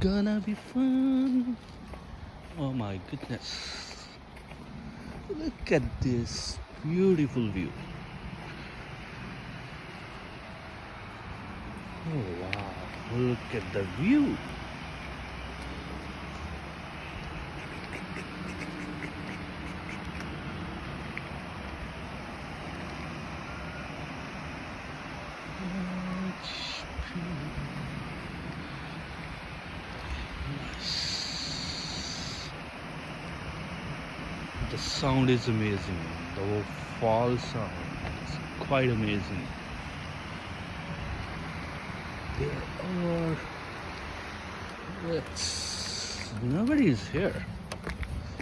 gonna be fun. Oh my goodness. Look at this beautiful view. Oh wow, look at the view. Nice. The sound is amazing. The fall sound is quite amazing. There are, nobody is here.